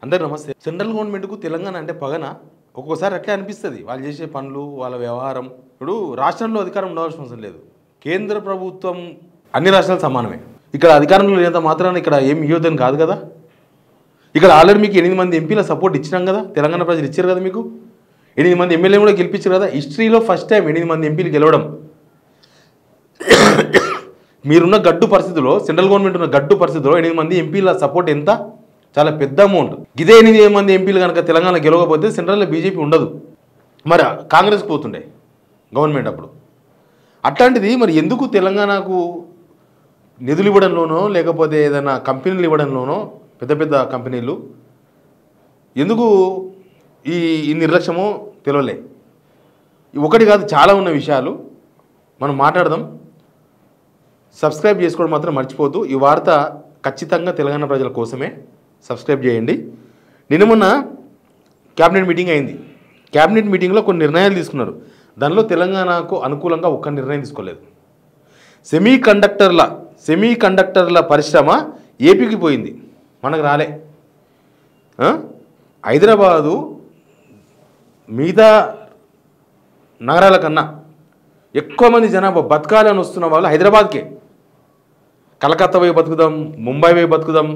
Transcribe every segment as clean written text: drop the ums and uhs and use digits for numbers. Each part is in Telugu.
అందరూ నమస్తే. సెంట్రల్ గవర్నమెంట్కు తెలంగాణ అంటే పగన ఒక్కోసారి అట్లే అనిపిస్తుంది. వాళ్ళు చేసే పనులు, వాళ్ళ వ్యవహారం. ఇప్పుడు రాష్ట్రంలో అధికారం ఉండవలసిన అవసరం లేదు. కేంద్ర ప్రభుత్వం అన్ని రాష్ట్రాలు సమానమే. ఇక్కడ అధికారంలో లేనంత మాత్రాన ఇక్కడ ఏం ఇవ్వదని కాదు కదా. ఇక్కడ ఆల్రెడీ మీకు 8 మంది ఎంపీల సపోర్ట్ ఇచ్చినాం కదా, తెలంగాణ ప్రజలు ఇచ్చారు కదా, మీకు 8 మంది ఎమ్మెల్యే కూడా గెలిపించారు కదా. హిస్టరీలో ఫస్ట్ టైం 8 మంది ఎంపీలు గెలవడం. మీరున్న గడ్డు పరిస్థితుల్లో, సెంట్రల్ గవర్నమెంట్ ఉన్న గడ్డు పరిస్థితుల్లో 8 మంది ఎంపీల సపోర్ట్ ఎంత? చాలా పెద్ద అమౌంట్. ఇదే 8 మంది ఎంపీలు కనుక తెలంగాణ గెలవకపోతే సెంట్రల్లో బీజేపీ ఉండదు, మరి కాంగ్రెస్కి పోతుండే గవర్నమెంట్ అప్పుడు. అట్లాంటిది మరి ఎందుకు తెలంగాణకు నిధులు ఇవ్వడంలోనో లేకపోతే ఏదైనా కంపెనీలు ఇవ్వడంలోనో, పెద్ద పెద్ద కంపెనీలు ఎందుకు ఈ నిర్లక్ష్యమో తెలియలే. ఒకటి కాదు, చాలా ఉన్న విషయాలు మనం మాట్లాడదాం. సబ్స్క్రైబ్ చేసుకోవడం మాత్రం మర్చిపోద్దు. ఈ వార్త ఖచ్చితంగా తెలంగాణ ప్రజల కోసమే. సబ్స్క్రైబ్ చేయండి. నిన్న మొన్న క్యాబినెట్ మీటింగ్ అయింది. క్యాబినెట్ మీటింగ్లో కొన్ని నిర్ణయాలు తీసుకున్నారు. దానిలో తెలంగాణకు అనుకూలంగా ఒక్క నిర్ణయం తీసుకోలేదు. సెమీ కండక్టర్ల పరిశ్రమ ఏపీకి పోయింది, మనకు రాలే. హైదరాబాదు మిగతా నగరాల కన్నా ఎక్కువ మంది జనాభా బతకాలని వస్తున్న వాళ్ళు హైదరాబాద్కే. కలకత్తా పోయి బతుకుదాం, ముంబై పోయి బతుకుదాం,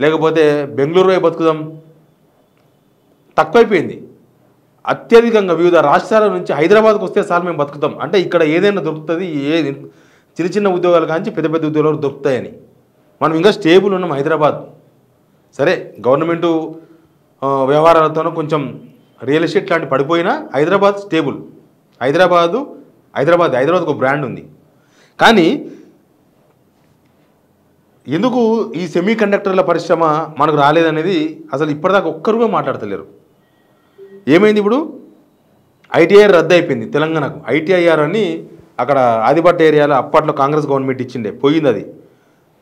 లేకపోతే బెంగళూరు పోయి బతుకుదాం తక్కువైపోయింది. అత్యధికంగా వివిధ రాష్ట్రాల నుంచి హైదరాబాద్కు వస్తే చాలు మేము బతుకుతాం అంటే ఇక్కడ ఏదైనా దొరుకుతుంది, చిన్న చిన్న ఉద్యోగాలు కానీ పెద్ద పెద్ద ఉద్యోగాలు దొరుకుతాయని. మనం ఇంకా స్టేబుల్ ఉన్నాం హైదరాబాద్. సరే, గవర్నమెంటు వ్యవహారాలతోనూ కొంచెం రియల్ ఎస్టేట్ లాంటి పడిపోయినా హైదరాబాద్ స్టేబుల్. హైదరాబాద్కు ఒక బ్రాండ్ ఉంది. కానీ ఎందుకు ఈ సెమీ కండక్టర్ల పరిశ్రమ మనకు రాలేదనేది అసలు ఇప్పటిదాకా ఒక్కరుగా మాట్లాడతలేరు. ఏమైంది? ఇప్పుడు ఐటీఐఆర్ రద్దు అయిపోయింది తెలంగాణకు. ఐటీఐఆర్ అని అక్కడ ఆదిపట్ట ఏరియాలో అప్పట్లో కాంగ్రెస్ గవర్నమెంట్ ఇచ్చిండే, పోయింది అది.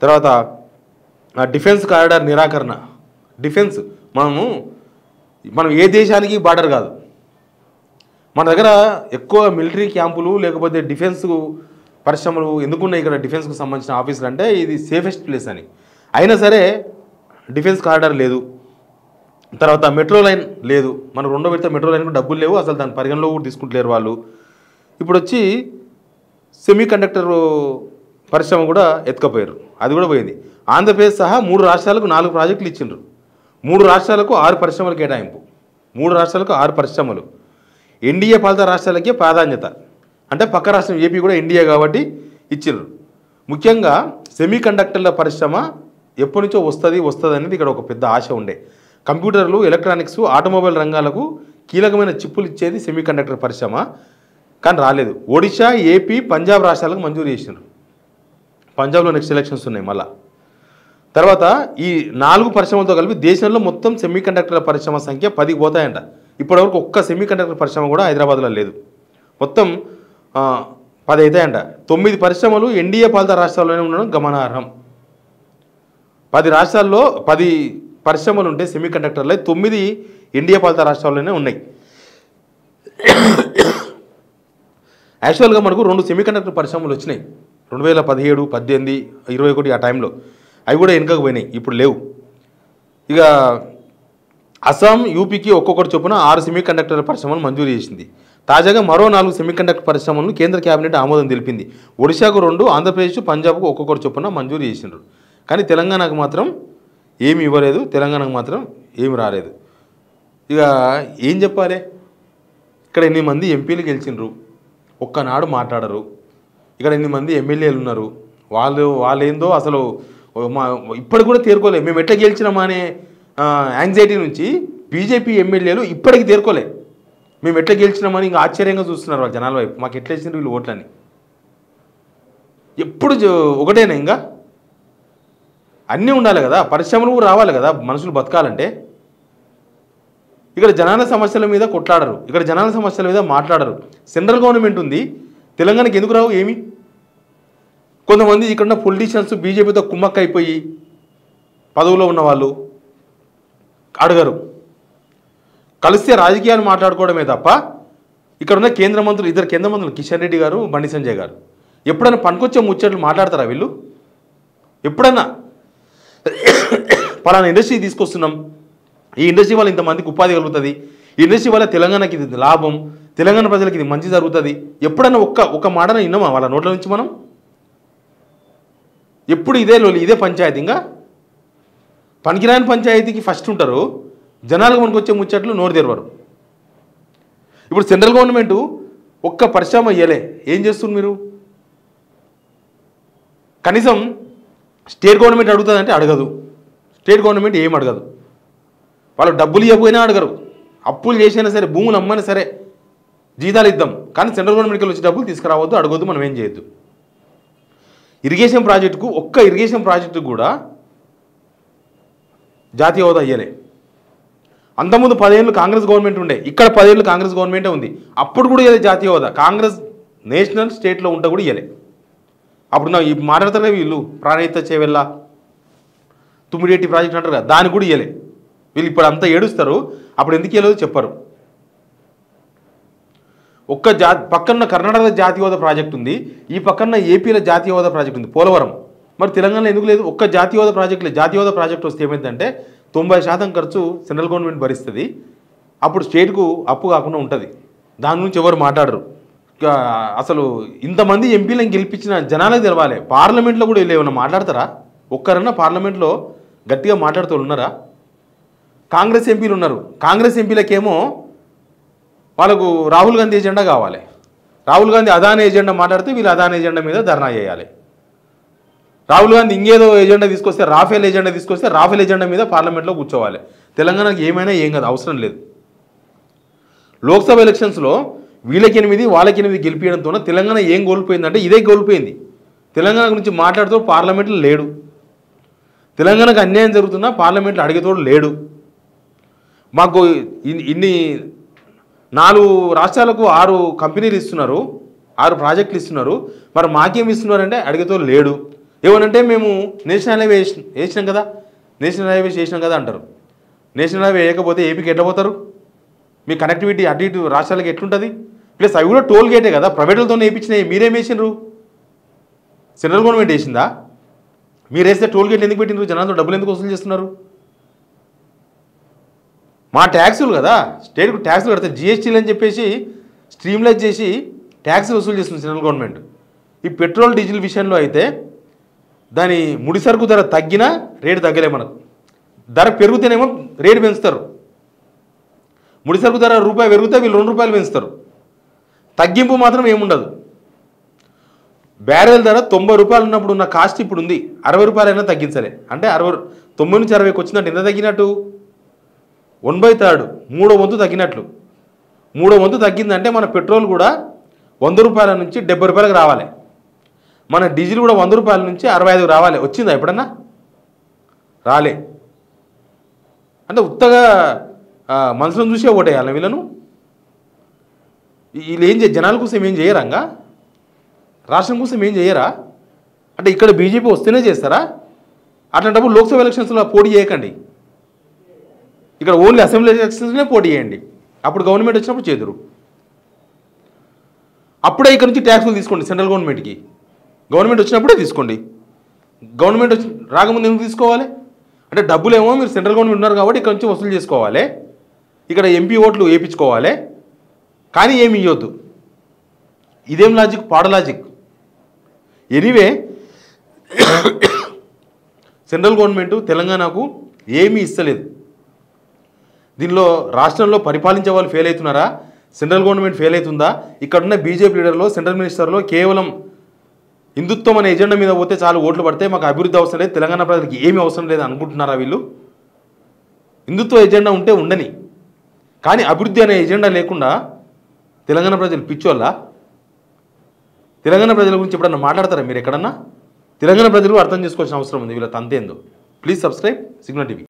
తర్వాత డిఫెన్స్ కారిడార్ నిరాకరణ. డిఫెన్స్ మనం ఏ దేశానికి బార్డర్ కాదు. మన దగ్గర ఎక్కువ మిలిటరీ క్యాంపులు లేకపోతే డిఫెన్స్ పరిశ్రమలు ఎందుకున్నాయి ఇక్కడ, డిఫెన్స్కు సంబంధించిన ఆఫీసులు అంటే ఇది సేఫెస్ట్ ప్లేస్ అని. అయినా సరే డిఫెన్స్ కారిడార్ లేదు. తర్వాత మెట్రో లైన్ లేదు. మన రెండో విడత మెట్రో లైన్కు డబ్బులు లేవు, అసలు దాని పరిగణలో కూడా తీసుకుంటలేరు వాళ్ళు. ఇప్పుడు వచ్చి సెమీ కండక్టర్ పరిశ్రమ కూడా ఎత్తుకపోయారు, అది కూడా పోయింది. ఆంధ్రప్రదేశ్ సహా 3 రాష్ట్రాలకు 4 ప్రాజెక్టులు ఇచ్చిండ్రు. 3 రాష్ట్రాలకు 6 పరిశ్రమలు కేటాయింపు. 3 రాష్ట్రాలకు 6 పరిశ్రమలు. ఎన్డీఏ పాలిత రాష్ట్రాలకే ప్రాధాన్యత. అంటే పక్క రాష్ట్రం ఏపీ కూడా ఎన్డీఏ కాబట్టి ఇచ్చిండ్రు. ముఖ్యంగా సెమీ కండక్టర్ల పరిశ్రమ ఎప్పటి నుంచో వస్తుంది అనేది ఇక్కడ ఒక పెద్ద ఆశ ఉండే. కంప్యూటర్లు, ఎలక్ట్రానిక్స్, ఆటోమొబైల్ రంగాలకు కీలకమైన చిప్పులు ఇచ్చేది సెమీ కండక్టర్ పరిశ్రమ, కానీ రాలేదు. ఒడిశా, ఏపీ, పంజాబ్ రాష్ట్రాలకు మంజూరు చేసినారు. పంజాబ్లో నెక్స్ట్ ఎలక్షన్స్ ఉన్నాయి మళ్ళా. తర్వాత ఈ 4 పరిశ్రమలతో కలిపి దేశంలో మొత్తం సెమీ కండక్టర్ల పరిశ్రమ సంఖ్య 10కి పోతాయంట. ఇప్పటివరకు ఒక్క సెమీ కండక్టర్ పరిశ్రమ కూడా హైదరాబాద్లో లేదు. మొత్తం 10 అవుతాయంట. 9 పరిశ్రమలు ఎన్డీఏ పాలిత రాష్ట్రాల్లోనే ఉండడం గమనార్హం. 10 రాష్ట్రాల్లో 10 పరిశ్రమలు ఉంటే సెమీ కండక్టర్లు 9 ఎన్డీఏ పాలిత రాష్ట్రాల్లోనే ఉన్నాయి. యాక్చువల్గా మనకు 2 సెమీ కండక్టర్ పరిశ్రమలు వచ్చినాయి 2017, 18, 21 ఆ టైంలో. అవి కూడా వెనుకకు పోయినాయి, ఇప్పుడు లేవు. ఇక అస్సాం, యూపీకి ఒక్కొక్కటి చొప్పున 6 సెమీ కండక్టర్ పరిశ్రమలు మంజూరు చేసింది. తాజాగా మరో 4 సెమీ కండక్టర్ పరిశ్రమలను కేంద్ర కేబినెట్ ఆమోదం తెలిపింది. ఒడిశాకు 2, ఆంధ్రప్రదేశ్, పంజాబ్కు ఒక్కొక్కటి చొప్పున మంజూరు చేసిండ్రు. కానీ తెలంగాణకు మాత్రం ఏమి ఇవ్వలేదు, తెలంగాణకు మాత్రం ఏమి రాలేదు. ఇక ఏం చెప్పాలి? ఇక్కడ 8 మంది ఎంపీలు గెలిచిండ్రు, ఒక్కనాడు మాట్లాడరు. ఇక్కడ 8 మంది ఎమ్మెల్యేలు ఉన్నారు, వాళ్ళేందో అసలు ఇప్పటికి కూడా తేరుకోలే. మేము ఎట్లా గెలిచినామా అనే యాంగ్జైటీ నుంచి బీజేపీ ఎమ్మెల్యేలు ఇప్పటికి తేరుకోలే. మేము ఎట్లా గెలిచినామని ఇంకా ఆశ్చర్యంగా చూస్తున్నారు వాళ్ళ జనాల వైపు. మాకు ఎట్లా వేసిండ్రు వీళ్ళు ఓట్లని. ఎప్పుడు ఒకటేనా? ఇంకా అన్నీ ఉండాలి కదా, పరిశ్రమలు రావాలి కదా, మనుషులు బతకాలంటే. ఇక్కడ జనాల సమస్యల మీద కొట్లాడరు, ఇక్కడ జనాల సమస్యల మీద మాట్లాడరు. సెంట్రల్ గవర్నమెంట్ ఉంది, తెలంగాణకి ఎందుకు రావు? ఏమి కొంతమంది ఇక్కడ పొలిటీషియన్స్ బీజేపీతో కుమ్మక్క అయిపోయి పదవులో ఉన్న వాళ్ళు అడగరు. కలిస్తే రాజకీయాలు మాట్లాడుకోవడమే తప్ప ఇక్కడ ఉన్న కేంద్ర మంత్రులు, 2 కేంద్ర మంత్రులు, కిషన్ రెడ్డి గారు, బండి సంజయ్ గారు, ఎప్పుడైనా పనికొచ్చే ముచ్చట్లు మాట్లాడతారా వీళ్ళు? ఎప్పుడన్నా పలానా ఇండస్ట్రీ తీసుకొస్తున్నాం ఈ ఇండస్ట్రీ వల్ల ఇంతమందికి ఉపాధి కలుగుతుంది, ఈ ఇండస్ట్రీ వల్ల తెలంగాణకి ఇది లాభం, తెలంగాణ ప్రజలకు ఇది మంచి జరుగుతుంది. ఎప్పుడన్నా ఒక్క మాటన విన్నామా వాళ్ళ నోట్ల నుంచి మనం? ఎప్పుడు ఇదే లోలి, ఇదే పంచాయతీ. ఇంకా పనికిరాని పంచాయతీకి ఫస్ట్ ఉంటారు, జనాలకు మనకు వచ్చే ముచ్చట్లు నోరు తెరవరు. ఇప్పుడు సెంట్రల్ గవర్నమెంట్ ఒక్క పరిశ్రమ ఇయ్యలే, ఏం చేస్తున్నారు మీరు? కనీసం స్టేట్ గవర్నమెంట్ అడుగుతుందంటే అడగదు, స్టేట్ గవర్నమెంట్ ఏం అడగదు. వాళ్ళు డబ్బులు ఇవ్వకపోయినా అడగరు, అప్పులు చేసినా సరే, భూములు అమ్మని సరే జీతాలు ఇద్దాం, కానీ సెంట్రల్ గవర్నమెంట్కి వచ్చి డబ్బులు తీసుకురావద్దు, అడగొద్దు, మనం ఏం చేయొద్దు. ఇరిగేషన్ ప్రాజెక్టుకు, ఒక్క ఇరిగేషన్ ప్రాజెక్టుకు కూడా జాతీయ హోదా ఇయ్యలే. అంతకుముందు 10 ఏళ్ళు కాంగ్రెస్ గవర్నమెంట్ ఉండే, ఇక్కడ 10 ఏళ్ళు కాంగ్రెస్ గవర్నమెంటే ఉంది, అప్పుడు కూడా ఇవ్వలే జాతీయ హోదా. కాంగ్రెస్ నేషనల్ స్టేట్లో ఉంటే కూడా ఇవ్వలే. అప్పుడు ఈ మాట్లాడతారే వీళ్ళు, ప్రాణహిత చేవెళ్ళ తుమ్మిడేటి ప్రాజెక్ట్ అంటారు కదా, దాన్ని కూడా ఇవ్వలే. వీళ్ళు ఇప్పుడు అంతా ఏడుస్తారు, అప్పుడు ఎందుకు ఇవ్వలేదో చెప్పరు. పక్కన కర్ణాటక జాతీయ హోదా ప్రాజెక్ట్ ఉంది, ఈ పక్కన ఏపీలో జాతీయ హోదా ప్రాజెక్ట్ ఉంది, పోలవరం. మరి తెలంగాణలో ఎందుకు లేదు? ఒక్క జాతీయ హోదా ప్రాజెక్ట్ లేదు. జాతీయ హోదా ప్రాజెక్ట్ వస్తే ఏమైందంటే 90% ఖర్చు సెంట్రల్ గవర్నమెంట్ భరిస్తుంది, అప్పుడు స్టేట్కు అప్పు కాకుండా ఉంటుంది. దాని గురించి ఎవరు మాట్లాడరు. అసలు ఇంతమంది ఎంపీలను గెలిపించిన జనాలకు తెలవాలి. పార్లమెంట్లో కూడా వీళ్ళు ఏమన్నా మాట్లాడతారా? ఒక్కరన్నా పార్లమెంట్లో గట్టిగా మాట్లాడుతూ ఉన్నారా? కాంగ్రెస్ ఎంపీలు ఉన్నారు, కాంగ్రెస్ ఎంపీలకేమో వాళ్ళకు రాహుల్ గాంధీ ఎజెండా కావాలి. రాహుల్ గాంధీ అదాని ఎజెండా మాట్లాడితే వీళ్ళు అదాని ఎజెండా మీద ధర్నా చేయాలి. రాహుల్ గాంధీ ఇంకేదో ఎజెండా తీసుకొస్తే, రాఫెల్ ఎజెండా తీసుకొస్తే రాఫెల్ ఎజెండా మీద పార్లమెంట్లో కూర్చోవాలి. తెలంగాణకి ఏమైనా ఏం కాదు, అవసరం లేదు. లోక్సభ ఎలక్షన్స్లో వీళ్ళకి 8 వాళ్ళకి 8 గెలిపించడంతో తెలంగాణ ఏం కోల్పోయిందంటే ఇదే కోల్పోయింది. తెలంగాణ గురించి మాట్లాడుతూ పార్లమెంట్లో లేడు, తెలంగాణకు అన్యాయం జరుగుతున్నా పార్లమెంట్లో అడిగేతోడు లేడు. మాకు ఇన్ని 4 రాష్ట్రాలకు 6 కంపెనీలు ఇస్తున్నారు, 6 ప్రాజెక్టులు ఇస్తున్నారు, మరి మాకేం ఇస్తున్నారంటే అడిగేతోడు లేడు. ఏమనంటే మేము నేషనల్ హైవే వేసినాం కదా, నేషనల్ హైవే చేసినాం కదా అంటారు. నేషనల్ హైవే వేయకపోతే ఏపీకి ఎట్లా పోతారు? మీ కనెక్టివిటీ అటు ఇటు రాష్ట్రాలకి ఎట్లుంటుంది? ప్లస్ అవి కూడా టోల్ గేటే కదా, ప్రైవేట్లతో వేయించినాయి. మీరేం వేసినారు? సెంట్రల్ గవర్నమెంట్ వేసిందా? మీరు వేస్తే టోల్ గేట్లు ఎందుకు పెట్టినారు? జనాలతో డబ్బులు ఎందుకు వసూలు చేస్తున్నారు? మా ట్యాక్సులు కదా, స్టేట్కు ట్యాక్సులు కడితే జిఎస్టీలు అని చెప్పేసి స్ట్రీమ్లైజ్ చేసి ట్యాక్స్ వసూలు చేస్తుంది సెంట్రల్ గవర్నమెంట్. ఈ పెట్రోల్ డీజిల్ విషయంలో అయితే దాని ముడి సరుకు ధర తగ్గినా రేటు తగ్గలే. మనకు ధర పెరుగుతేనేమో రేటు పెంచుతారు. ముడి సరుకు ధర రూపాయి పెరిగితే వీళ్ళు 2 రూపాయలు పెంచుతారు. తగ్గింపు మాత్రం ఏముండదు. బ్యారెల్ ధర 90 రూపాయలు ఉన్నప్పుడు ఉన్న కాస్ట్ ఇప్పుడు ఉంది 60 రూపాయలైనా తగ్గించలే. అంటే 90 నుంచి 60కి వచ్చినట్టు ఎంత తగ్గినట్టు? 1/3, 3వ వంతు తగ్గినట్లు. 3వ వంతు తగ్గిందంటే మన పెట్రోల్ కూడా 100 రూపాయల నుంచి 70 రూపాయలకు రావాలి. మన డీజిల్ కూడా 100 రూపాయల నుంచి 65కు రావాలి. వచ్చిందా ఎప్పుడన్నా? రాలే. అంటే ఉత్తగా మనుషులను చూసే ఓటేయాలి వీళ్ళను. వీళ్ళు ఏం జనాల కోసం ఏం చేయరంగా, రాష్ట్రం కోసం ఏం చేయరా? అంటే ఇక్కడ బీజేపీ వస్తేనే చేస్తారా? అట్లాంటప్పుడు లోక్సభ ఎలక్షన్స్లో పోటీ చేయకండి, ఇక్కడ ఓన్లీ అసెంబ్లీ ఎలక్షన్స్లోనే పోటీ చేయండి. అప్పుడు గవర్నమెంట్ వచ్చినప్పుడు చేదురు. అప్పుడే ఇక్కడ నుంచి ట్యాక్సులు తీసుకోండి సెంట్రల్ గవర్నమెంట్కి. గవర్నమెంట్ వచ్చినప్పుడే తీసుకోండి. గవర్నమెంట్ వచ్చి రాకముందు ఎందుకు తీసుకోవాలి? అంటే డబ్బులేమో మీరు సెంట్రల్ గవర్నమెంట్ ఉన్నారు కాబట్టి ఇక్కడ నుంచి వసూలు చేసుకోవాలి, ఇక్కడ ఎంపీ ఓట్లు వేయించుకోవాలి, కానీ ఏమి ఇవ్వద్దు. ఇదేం లాజిక్? పాడ లాజిక్. ఎనీవే సెంట్రల్ గవర్నమెంట్ తెలంగాణకు ఏమీ ఇస్తలేదు. దీనిలో రాష్ట్రంలో పరిపాలించే వాళ్ళు ఫెయిల్ అవుతున్నారా? సెంట్రల్ గవర్నమెంట్ ఫెయిల్ అవుతుందా? ఇక్కడున్న బీజేపీ లీడర్లో, సెంట్రల్ మినిస్టర్లో కేవలం హిందుత్వం అనే ఎజెండా మీద పోతే చాలు ఓట్లు పడితే మాకు అభివృద్ధి అవసరం లేదు, తెలంగాణ ప్రజలకు ఏమీ అవసరం లేదు అనుకుంటున్నారా వీళ్ళు? హిందుత్వ ఎజెండా ఉంటే ఉండని, కానీ అభివృద్ధి అనే ఎజెండా లేకుండా తెలంగాణ ప్రజలు పిచ్చోళ్ళ? తెలంగాణ ప్రజల గురించి ఎప్పుడన్నా మాట్లాడతారా మీరు ఎక్కడన్నా? తెలంగాణ ప్రజలు అర్థం చేసుకోవాల్సిన అవసరం ఉంది వీళ్ళ తంతేందో. Please subscribe signal TV.